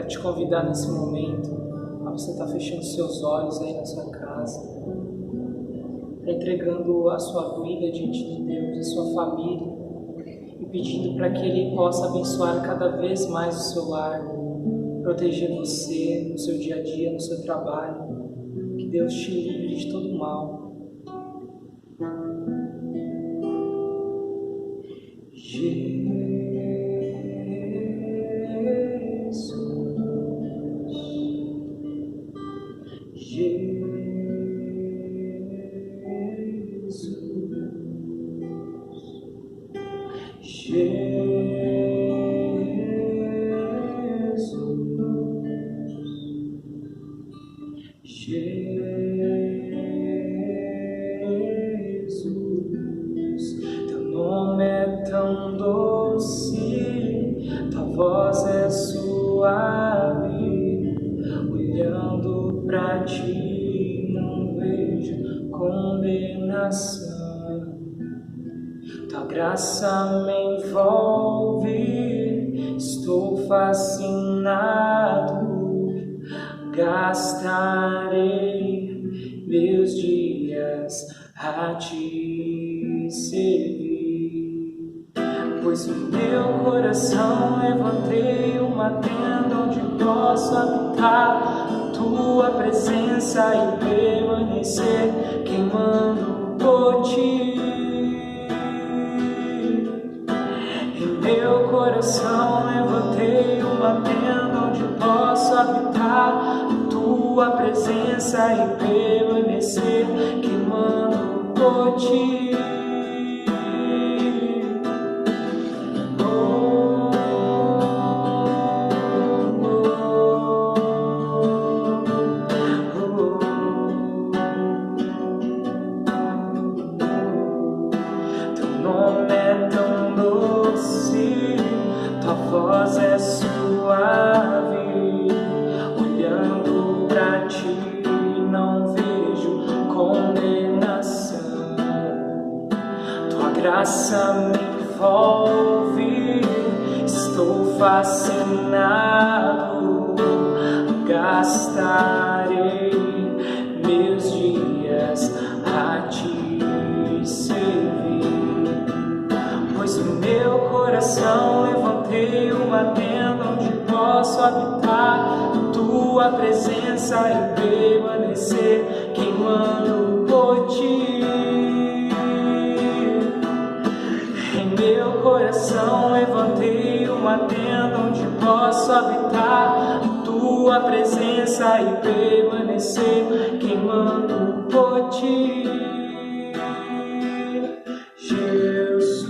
quero te convidar nesse momento a você estar fechando seus olhos aí na sua casa, entregando a sua vida diante de Deus, a sua família, e pedindo para que Ele possa abençoar cada vez mais o seu lar, proteger você no seu dia a dia, no seu trabalho. Que Deus te livre de todo mal. Teu nome é tão doce, tua voz é suave. Olhando pra ti não vejo condenação. Tua graça me envolve, estou fascinado. Gastarei meus dias a te servir, pois no meu coração levantei uma tenda onde posso habitar tua presença e permanecer queimando por ti. Em meu coração levantei uma tenda onde posso habitar tua presença e permanecer queimando por ti. Teu nome é tão doce, tua voz é suave. Olhando pra ti não vejo condenação. Tua graça me envolve, estou fascinado. Gastarei meus dias a te servir, pois no meu coração levantei uma tenda onde posso habitar tua presença e permanecer queimando por ti. Em meu coração levantei uma tenda onde posso habitar tua presença e permanecer queimando por ti. Jesus.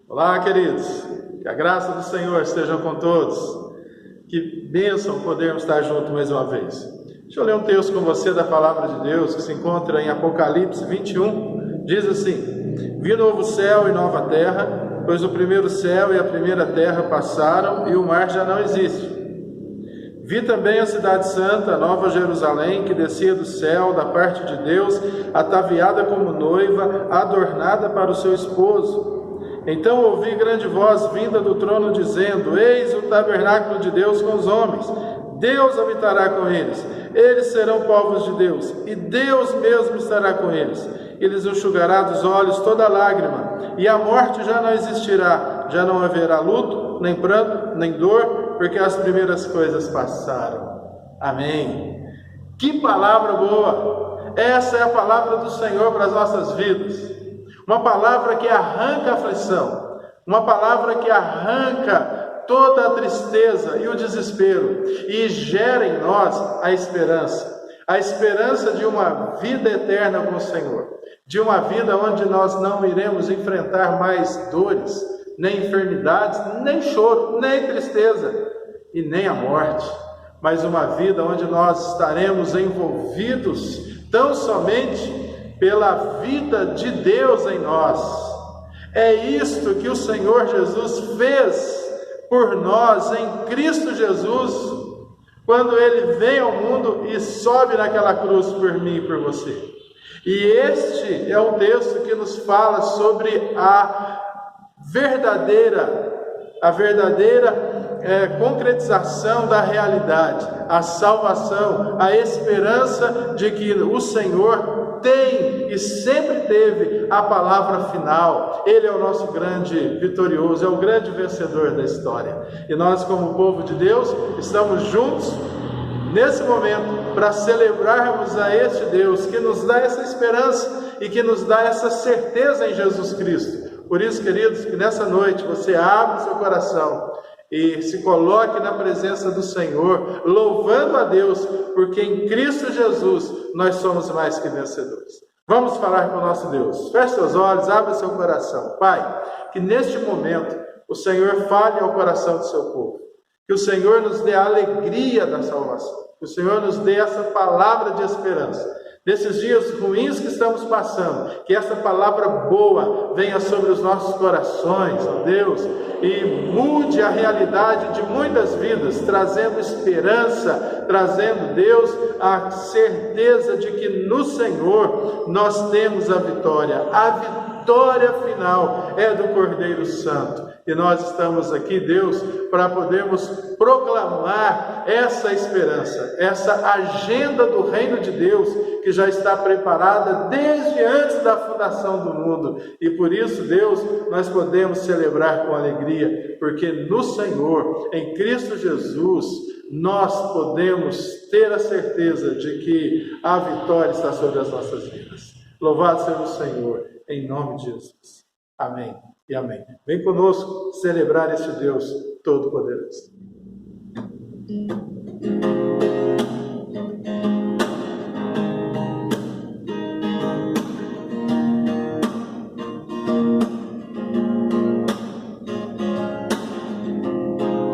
Olá, queridos, que a graça do Senhor esteja com todos, que bênção podermos estar juntos mais uma vez. Deixa eu ler um texto com você da palavra de Deus, que se encontra em Apocalipse 21, diz assim: Vi novo céu e nova terra, pois o primeiro céu e a primeira terra passaram e o mar já não existe. Vi também a cidade santa, a nova Jerusalém, que descia do céu, da parte de Deus, ataviada como noiva, adornada para o seu esposo. Então ouvi grande voz vinda do trono, dizendo: Eis o tabernáculo de Deus com os homens. Deus habitará com eles. Eles serão povos de Deus, e Deus mesmo estará com eles. Eles enxugará dos olhos toda lágrima, e a morte já não existirá. Já não haverá luto, nem pranto, nem dor, porque as primeiras coisas passaram. Amém. Que palavra boa! Essa é a palavra do Senhor para as nossas vidas. Uma palavra que arranca a aflição, uma palavra que arranca toda a tristeza e o desespero e gera em nós a esperança de uma vida eterna com o Senhor, de uma vida onde nós não iremos enfrentar mais dores, nem enfermidades, nem choro, nem tristeza e nem a morte, mas uma vida onde nós estaremos envolvidos tão somente pela vida de Deus em nós. É isto que o Senhor Jesus fez por nós em Cristo Jesus, quando Ele vem ao mundo e sobe naquela cruz por mim e por você. E este é o texto que nos fala sobre a verdadeira concretização da realidade, a salvação, a esperança de que o Senhor tem e sempre teve a palavra final. Ele é o nosso grande vitorioso, é o grande vencedor da história. E nós, como povo de Deus, estamos juntos nesse momento para celebrarmos a este Deus que nos dá essa esperança e que nos dá essa certeza em Jesus Cristo. Por isso, queridos, que nessa noite você abra o seu coração e se coloque na presença do Senhor, louvando a Deus, porque em Cristo Jesus nós somos mais que vencedores. Vamos falar com o nosso Deus. Feche seus olhos, abra seu coração. Pai, que neste momento o Senhor fale ao coração do seu povo, que o Senhor nos dê a alegria da salvação, que o Senhor nos dê essa palavra de esperança. Nesses dias ruins que estamos passando, que essa palavra boa venha sobre os nossos corações, ó Deus, e mude a realidade de muitas vidas, trazendo esperança, trazendo, Deus, a certeza de que no Senhor nós temos a vitória. A vitória final é do Cordeiro Santo. E nós estamos aqui, Deus, para podermos proclamar essa esperança, essa agenda do reino de Deus, que já está preparada desde antes da fundação do mundo. E por isso, Deus, nós podemos celebrar com alegria, porque no Senhor, em Cristo Jesus, nós podemos ter a certeza de que a vitória está sobre as nossas vidas. Louvado seja o Senhor, em nome de Jesus. Amém e amém. Vem conosco celebrar este Deus Todo-Poderoso.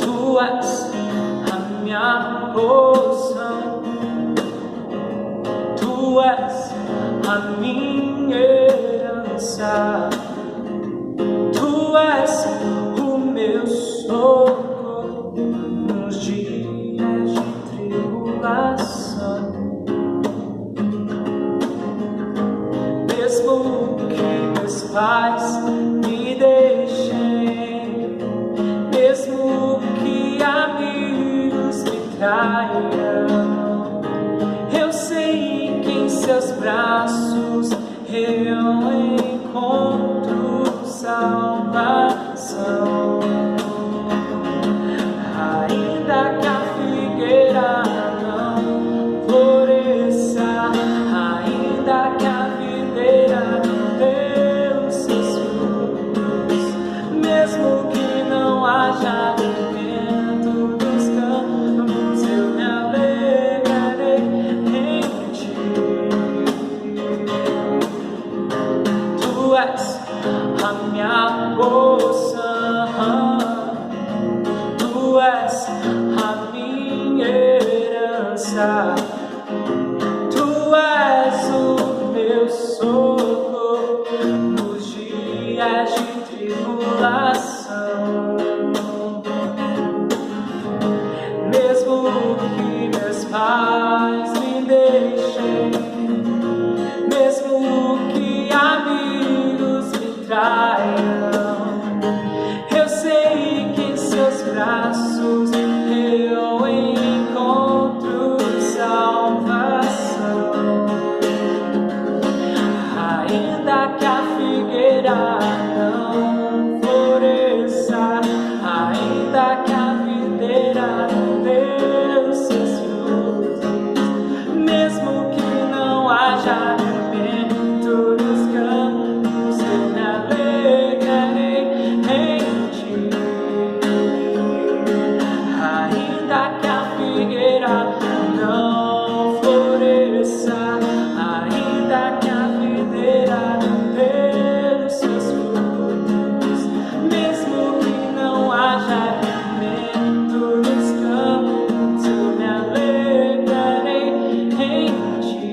Tu és a minha porção, Tu és a minha herança. Tu és o meu socorro nos dias de tribulação. Mesmo que meus pais me deixem, mesmo que amigos me traiam, eu sei que em seus braços eu encontro salvação. Ainda que a figueira não floresça, ainda que a videira não dê os seus frutos, mesmo que não haja alimento dos campos, eu me alegrarei em ti. Tu és a minha porção, Tu és a minha herança, Tu és o meu socorro nos dias pais me deixem, mesmo que amigos me traiam. Eu sei que em seus braços eu encontro salvação. Ainda que a figueira não floresça, ainda que a videira não dê os seus frutos, mesmo que não haja alimento nos campos, eu me alegrarei em ti. Ainda que a figueira não floresça, ainda que a videira não dê os seus frutos, mesmo que não haja alimento nos campos, eu me alegrarei em ti.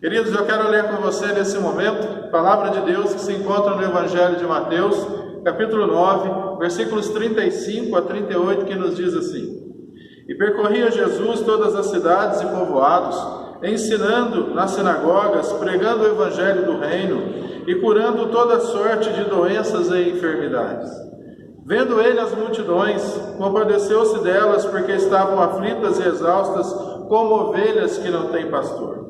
Queridos, eu quero ler com você nesse momento a palavra de Deus que se encontra no Evangelho de Mateus, capítulo 9, versículos 35 a 38, que nos diz assim: E percorria Jesus todas as cidades e povoados, ensinando nas sinagogas, pregando o Evangelho do reino e curando toda sorte de doenças e enfermidades. Vendo ele as multidões, compadeceu-se delas, porque estavam aflitas e exaustas, como ovelhas que não têm pastor.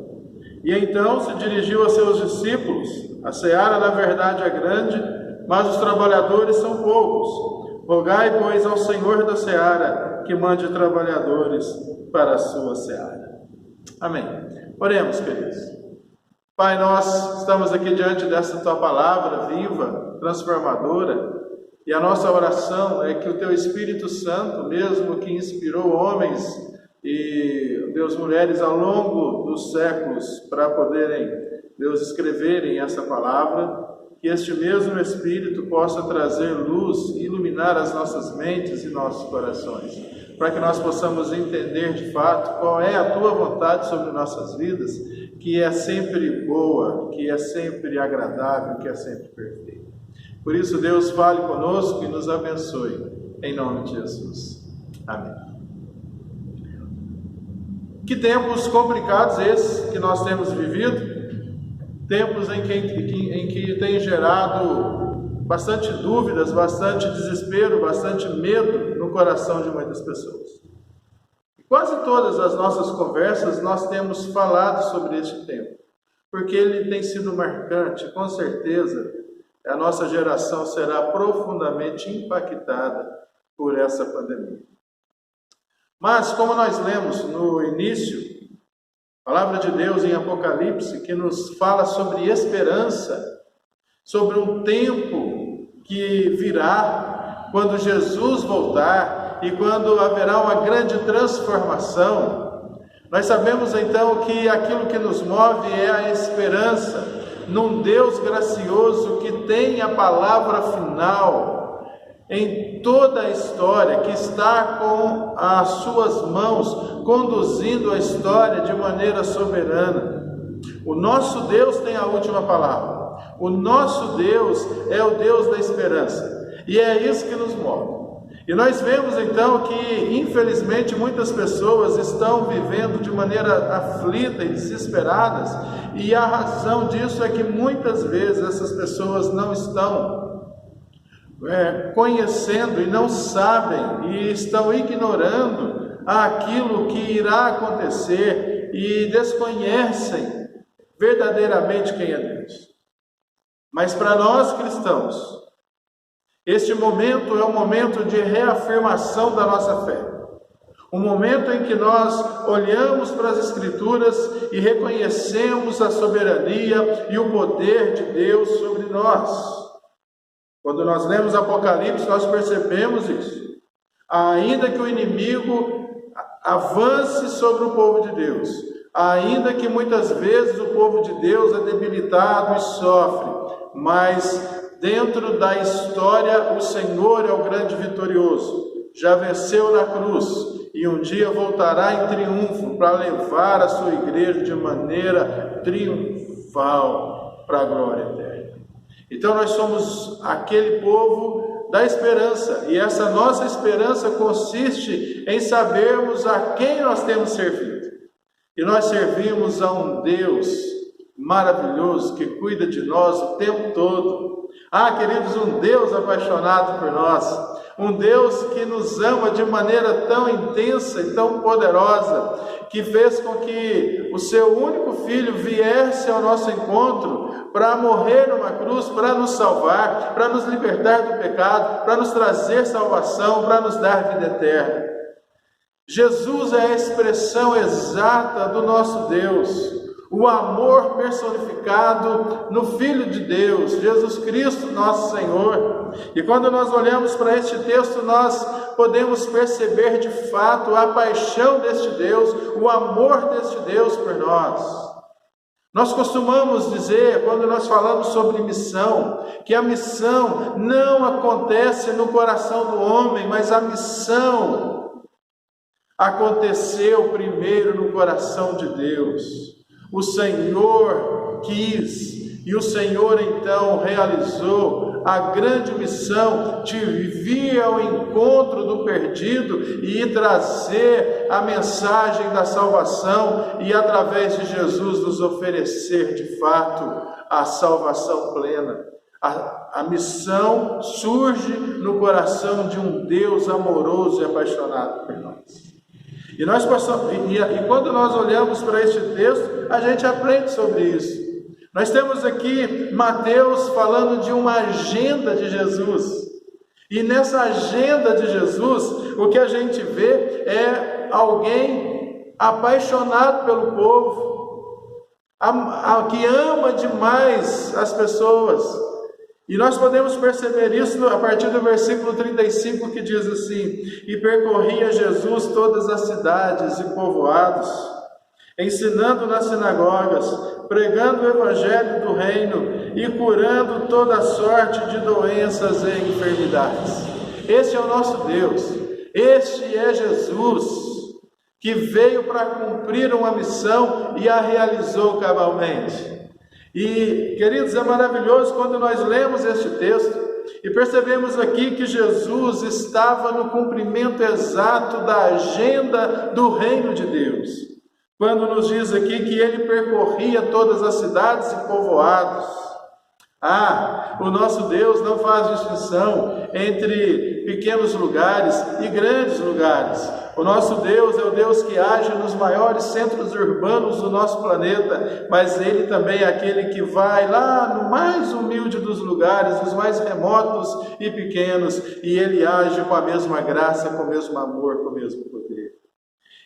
E então se dirigiu aos seus discípulos: A seara, na verdade, é grande, mas os trabalhadores são poucos. Rogai, pois, ao Senhor da seara que mande trabalhadores para a sua seara. Amém. Oremos, queridos. Pai, nós estamos aqui diante dessa tua palavra viva, transformadora, e a nossa oração é que o teu Espírito Santo, mesmo que inspirou homens e, Deus, mulheres ao longo dos séculos para poderem, Deus, escreverem essa palavra, que este mesmo Espírito possa trazer luz e iluminar as nossas mentes e nossos corações, para que nós possamos entender de fato qual é a tua vontade sobre nossas vidas, que é sempre boa, que é sempre agradável, que é sempre perfeita. Por isso, Deus, fale conosco e nos abençoe, em nome de Jesus. Amém. Que tempos complicados esses que nós temos vivido, tempos em que tem gerado bastante dúvidas, bastante desespero, bastante medo no coração de muitas pessoas. Quase todas as nossas conversas nós temos falado sobre este tempo, porque ele tem sido marcante. Com certeza a nossa geração será profundamente impactada por essa pandemia. Mas, como nós lemos no início, a palavra de Deus em Apocalipse, que nos fala sobre esperança, sobre um tempo que virá, quando Jesus voltar e quando haverá uma grande transformação, nós sabemos então que aquilo que nos move é a esperança num Deus gracioso que tem a palavra final em toda a história, que está com as suas mãos conduzindo a história de maneira soberana. O nosso Deus tem a última palavra. O nosso Deus é o Deus da esperança. E é isso que nos move. E nós vemos então que, infelizmente, muitas pessoas estão vivendo de maneira aflita e desesperadas, e a razão disso é que muitas vezes essas pessoas não estão conhecendo e não sabem, e estão ignorando aquilo que irá acontecer e desconhecem verdadeiramente quem é Deus. Mas para nós cristãos, este momento é um momento de reafirmação da nossa fé. Um momento em que nós olhamos para as Escrituras e reconhecemos a soberania e o poder de Deus sobre nós. Quando nós lemos Apocalipse, nós percebemos isso. Ainda que o inimigo avance sobre o povo de Deus, ainda que muitas vezes o povo de Deus é debilitado e sofre, mas dentro da história o Senhor é o grande vitorioso, já venceu na cruz e um dia voltará em triunfo para levar a sua igreja de maneira triunfal para a glória eterna. Então nós somos aquele povo da esperança. E essa nossa esperança consiste em sabermos a quem nós temos servido. E nós servimos a um Deus maravilhoso que cuida de nós o tempo todo. Queridos, um Deus apaixonado por nós. Um Deus que nos ama de maneira tão intensa e tão poderosa, que fez com que o seu único filho viesse ao nosso encontro para morrer numa cruz, para nos salvar, para nos libertar do pecado, para nos trazer salvação, para nos dar vida eterna. Jesus é a expressão exata do nosso Deus, o amor personificado no Filho de Deus, Jesus Cristo, nosso Senhor. E quando nós olhamos para este texto, nós podemos perceber de fato a paixão deste Deus, o amor deste Deus por nós. Nós costumamos dizer, quando nós falamos sobre missão, que a missão não acontece no coração do homem, mas a missão aconteceu primeiro no coração de Deus. O Senhor quis, e o Senhor então realizou a grande missão de vir ao encontro do perdido e trazer a mensagem da salvação e através de Jesus nos oferecer de fato a salvação plena. A missão surge no coração de um Deus amoroso e apaixonado por nós. E quando nós olhamos para este texto, a gente aprende sobre isso. Nós temos aqui Mateus falando de uma agenda de Jesus. E nessa agenda de Jesus, o que a gente vê é alguém apaixonado pelo povo, que ama demais as pessoas. E nós podemos perceber isso a partir do versículo 35, que diz assim: e percorria Jesus todas as cidades e povoados, ensinando nas sinagogas, pregando o evangelho do reino e curando toda sorte de doenças e enfermidades. Este é o nosso Deus, este é Jesus, que veio para cumprir uma missão e a realizou cabalmente. E, queridos, é maravilhoso quando nós lemos este texto e percebemos aqui que Jesus estava no cumprimento exato da agenda do reino de Deus. Quando nos diz aqui que ele percorria todas as cidades e povoados. O nosso Deus não faz distinção entre pequenos lugares e grandes lugares. O nosso Deus é o Deus que age nos maiores centros urbanos do nosso planeta, mas Ele também é aquele que vai lá no mais humilde dos lugares, os mais remotos e pequenos, e Ele age com a mesma graça, com o mesmo amor, com o mesmo poder.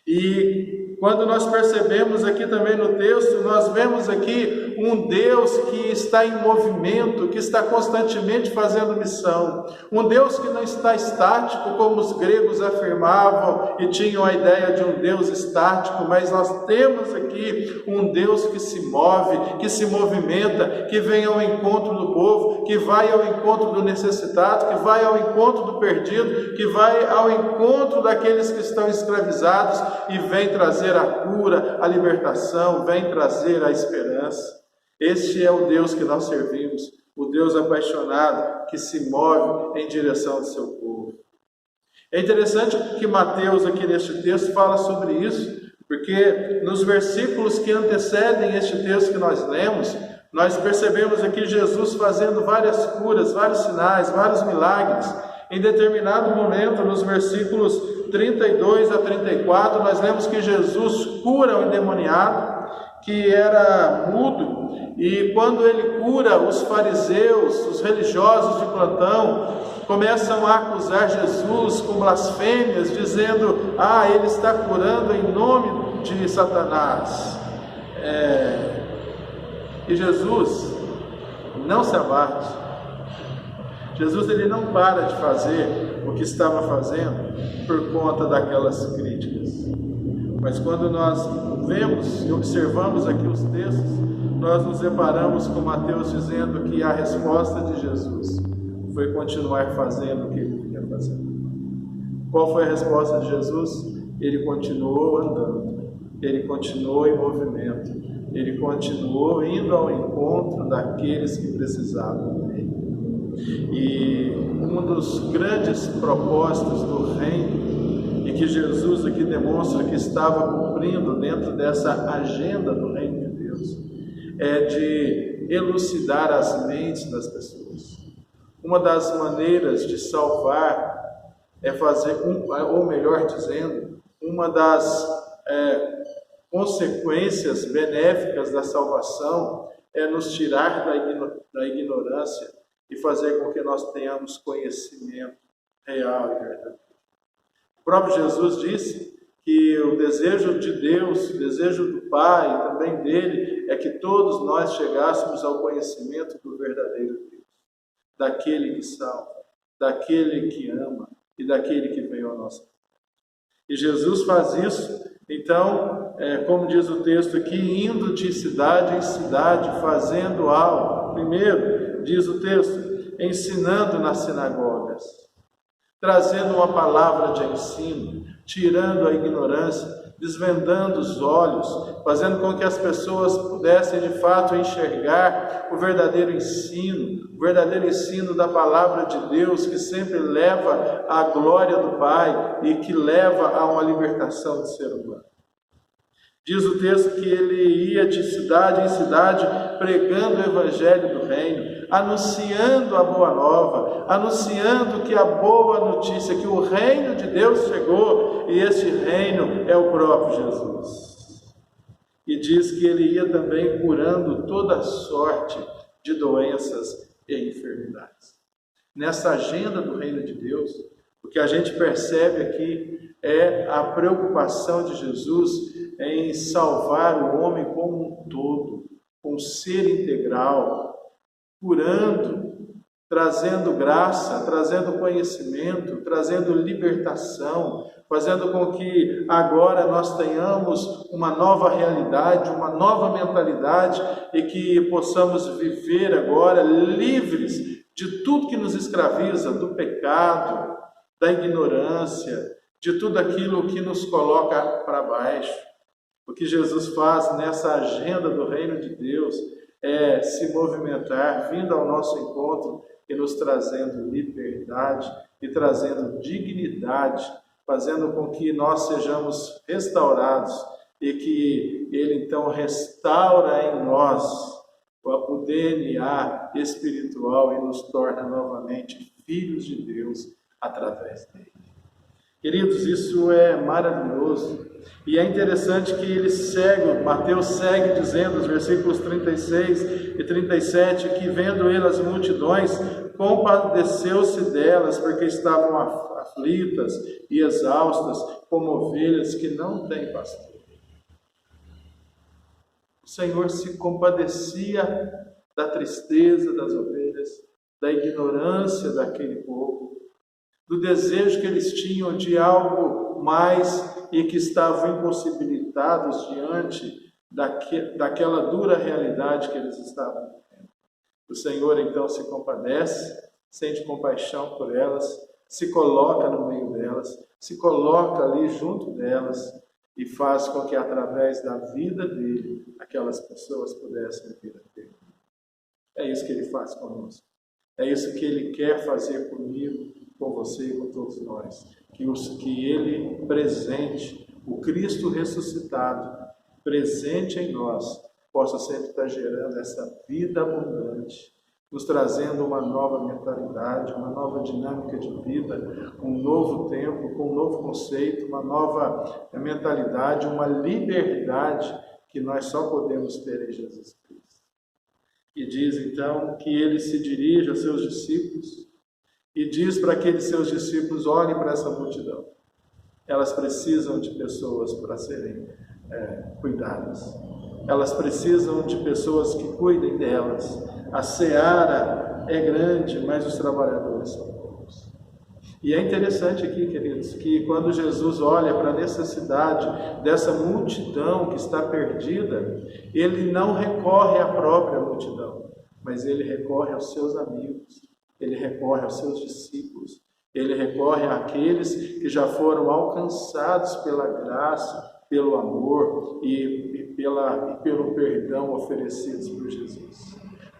E quando nós percebemos aqui também no texto, nós vemos aqui um Deus que está em movimento, que está constantemente fazendo missão. Um Deus que não está estático, como os gregos afirmavam e tinham a ideia de um Deus estático, mas nós temos aqui um Deus que se move, que se movimenta, que vem ao encontro do povo, que vai ao encontro do necessitado, que vai ao encontro do perdido, que vai ao encontro daqueles que estão escravizados e vem trazer a cura, a libertação, vem trazer a esperança. Este é o Deus que nós servimos, o Deus apaixonado que se move em direção do seu povo. É interessante que Mateus aqui neste texto fala sobre isso, porque nos versículos que antecedem este texto que nós lemos, nós percebemos aqui Jesus fazendo várias curas, vários sinais, vários milagres. Em determinado momento, nos versículos 32 a 34, nós lemos que Jesus cura o endemoniado, que era mudo, e quando ele cura, os fariseus, os religiosos de plantão, começam a acusar Jesus com blasfêmias, dizendo: ele está curando em nome de Satanás. E Jesus não se abate. Jesus ele não para de fazer o que estava fazendo por conta daquelas críticas. Mas quando nós vemos e observamos aqui os textos, nós nos deparamos com Mateus dizendo que a resposta de Jesus foi continuar fazendo o que ele vinha fazendo. Qual foi a resposta de Jesus? Ele continuou andando, ele continuou em movimento, ele continuou indo ao encontro daqueles que precisavam dele. E um dos grandes propósitos do reino, e que Jesus aqui demonstra que estava cumprindo dentro dessa agenda do reino de Deus, é de elucidar as mentes das pessoas. Uma das maneiras de salvar é fazer, ou melhor dizendo, uma das consequências benéficas da salvação é nos tirar da ignorância e fazer com que nós tenhamos conhecimento real e verdadeiro. O próprio Jesus disse que o desejo de Deus, o desejo do Pai e também dele, é que todos nós chegássemos ao conhecimento do verdadeiro Deus, daquele que salva, daquele que ama e daquele que veio ao nosso mundo. E Jesus faz isso, então, como diz o texto aqui, indo de cidade em cidade, fazendo algo. Primeiro, diz o texto, ensinando nas sinagogas, trazendo uma palavra de ensino, tirando a ignorância, desvendando os olhos, fazendo com que as pessoas pudessem de fato enxergar o verdadeiro ensino da palavra de Deus, que sempre leva à glória do Pai e que leva a uma libertação do ser humano. Diz o texto que ele ia de cidade em cidade pregando o evangelho do reino, anunciando a boa nova, anunciando que a boa notícia, que o reino de Deus chegou, e esse reino é o próprio Jesus. E diz que ele ia também curando toda sorte de doenças e enfermidades. Nessa agenda do reino de Deus, o que a gente percebe aqui é a preocupação de Jesus em salvar o homem como um todo, com um ser integral, curando, trazendo graça, trazendo conhecimento, trazendo libertação, fazendo com que agora nós tenhamos uma nova realidade, uma nova mentalidade e que possamos viver agora livres de tudo que nos escraviza, do pecado, da ignorância, de tudo aquilo que nos coloca para baixo. O que Jesus faz nessa agenda do reino de Deus é se movimentar, vindo ao nosso encontro e nos trazendo liberdade e trazendo dignidade, fazendo com que nós sejamos restaurados e que Ele então restaura em nós o DNA espiritual e nos torna novamente filhos de Deus através dele. Queridos, isso é maravilhoso. E é interessante que ele segue, Mateus segue dizendo, os versículos 36 e 37, que vendo ele as multidões, compadeceu-se delas, porque estavam aflitas e exaustas, como ovelhas que não têm pastor. O Senhor se compadecia da tristeza das ovelhas, da ignorância daquele povo, do desejo que eles tinham de algo mais e que estavam impossibilitados diante daquela dura realidade que eles estavam vivendo. O Senhor então se compadece, sente compaixão por elas, se coloca no meio delas, se coloca ali junto delas e faz com que através da vida dele, aquelas pessoas pudessem vir a ter. É isso que ele faz conosco. É isso que ele quer fazer comigo, com você e com todos nós. Que ele presente, o Cristo ressuscitado, presente em nós, possa sempre estar gerando essa vida abundante, nos trazendo uma nova mentalidade, uma nova dinâmica de vida, um novo tempo, com um novo conceito, uma nova mentalidade, uma liberdade que nós só podemos ter em Jesus Cristo. E diz então que ele se dirige aos seus discípulos e diz para aqueles seus discípulos: olhem para essa multidão. Elas precisam de pessoas para serem cuidadas. Elas precisam de pessoas que cuidem delas. A seara é grande, mas os trabalhadores são poucos. E é interessante aqui, queridos, que quando Jesus olha para a necessidade dessa multidão que está perdida, ele não recorre à própria multidão, mas ele recorre aos seus amigos, ele recorre aos seus discípulos, ele recorre àqueles que já foram alcançados pela graça, pelo amor e pelo perdão oferecidos por Jesus.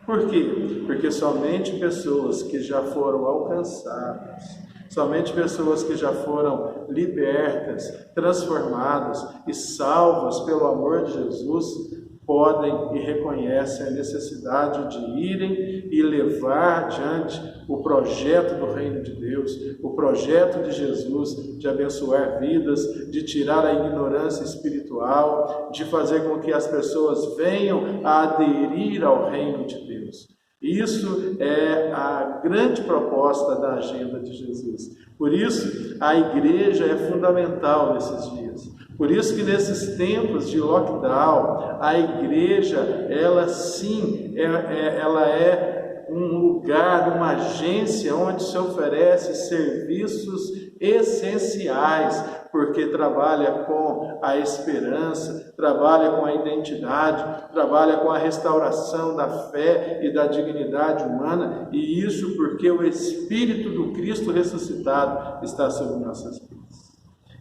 Por quê? Porque somente pessoas que já foram alcançadas, somente pessoas que já foram libertas, transformadas e salvas pelo amor de Jesus podem e reconhecem a necessidade de irem e levar adiante o projeto do reino de Deus, o projeto de Jesus de abençoar vidas, de tirar a ignorância espiritual, de fazer com que as pessoas venham a aderir ao reino de Deus. Isso é a grande proposta da agenda de Jesus. Por isso, a igreja é fundamental nesses dias. Por isso que nesses tempos de lockdown, a igreja, ela sim, ela é um lugar, uma agência onde se oferece serviços essenciais, porque trabalha com a esperança, trabalha com a identidade, trabalha com a restauração da fé e da dignidade humana, e isso porque o Espírito do Cristo ressuscitado está sobre nossas vidas.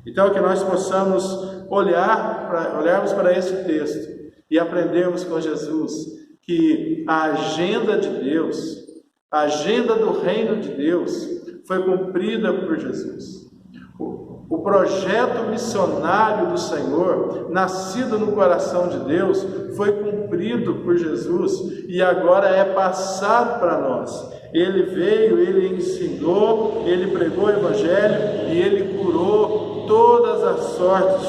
Então, que nós possamos olharmos para esse texto e aprendermos com Jesus que a agenda de Deus, a agenda do reino de Deus, foi cumprida por Jesus. O projeto missionário do Senhor, nascido no coração de Deus, foi cumprido por Jesus e agora é passado para nós. Ele veio, ele ensinou, ele pregou o Evangelho e ele curou todas as sortes,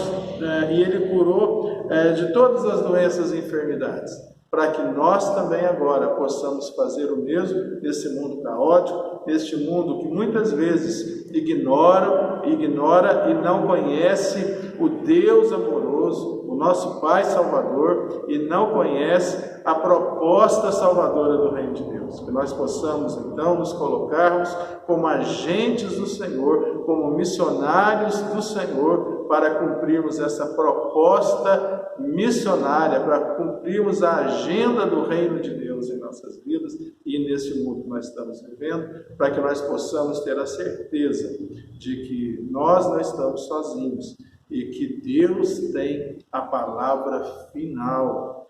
e ele curou de todas as doenças e enfermidades, para que nós também agora possamos fazer o mesmo nesse mundo caótico, neste mundo que muitas vezes ignora e não conhece o Deus amoroso, o nosso Pai Salvador, e não conhece a proposta salvadora do Reino de Deus. Que nós possamos então nos colocarmos como agentes do Senhor, como missionários do Senhor, para cumprirmos essa proposta missionária, para cumprirmos a agenda do Reino de Deus em nossas vidas e nesse mundo que nós estamos vivendo, para que nós possamos ter a certeza de que nós não estamos sozinhos e que Deus tem a palavra final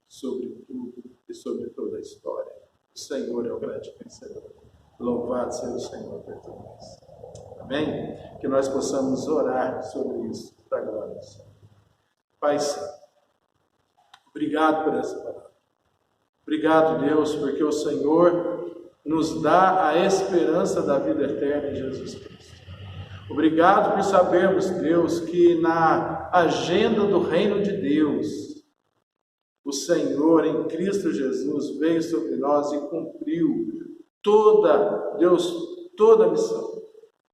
sobre tudo e sobre toda a história. O Senhor é o grande vencedor. Louvado seja o Senhor por tudo isso. Amém? Que nós possamos orar sobre isso para a glória do Senhor. Pai Santo, obrigado por essa palavra. Obrigado, Deus, porque o Senhor nos dá a esperança da vida eterna em Jesus Cristo. Obrigado por sabermos, Deus, que na agenda do reino de Deus, o Senhor em Cristo Jesus veio sobre nós e cumpriu toda a missão.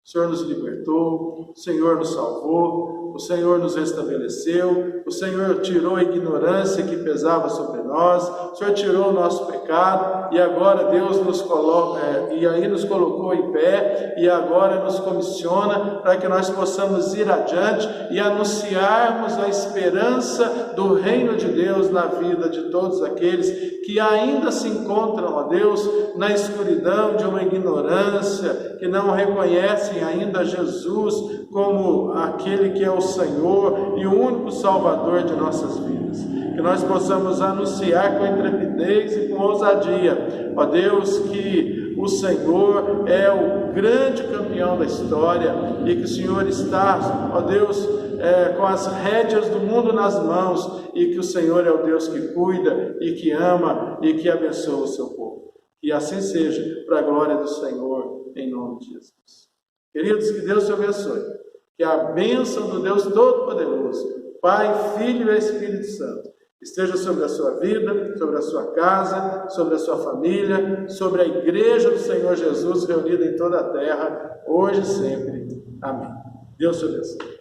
O Senhor nos libertou, o Senhor nos salvou, o Senhor nos restabeleceu, o Senhor tirou a ignorância que pesava sobre nós, o Senhor tirou o nosso pecado, e agora Deus nos colocou em pé, e agora nos comissiona para que nós possamos ir adiante e anunciarmos a esperança do reino de Deus na vida de todos aqueles que ainda se encontram, ó Deus, na escuridão de uma ignorância, que não reconhecem ainda Jesus como aquele que é o Senhor e o único Salvador de nossas vidas. Que nós possamos anunciar com intrepidez e com ousadia, ó Deus, que o Senhor é o grande campeão da história e que o Senhor está, ó Deus, com as rédeas do mundo nas mãos, e que o Senhor é o Deus que cuida e que ama e que abençoa o seu povo. E assim seja, para a glória do Senhor, em nome de Jesus. Queridos, que Deus te abençoe. Que a bênção do Deus Todo-Poderoso, Pai, Filho e Espírito Santo, esteja sobre a sua vida, sobre a sua casa, sobre a sua família, sobre a igreja do Senhor Jesus reunida em toda a terra, hoje e sempre. Amém. Deus te abençoe.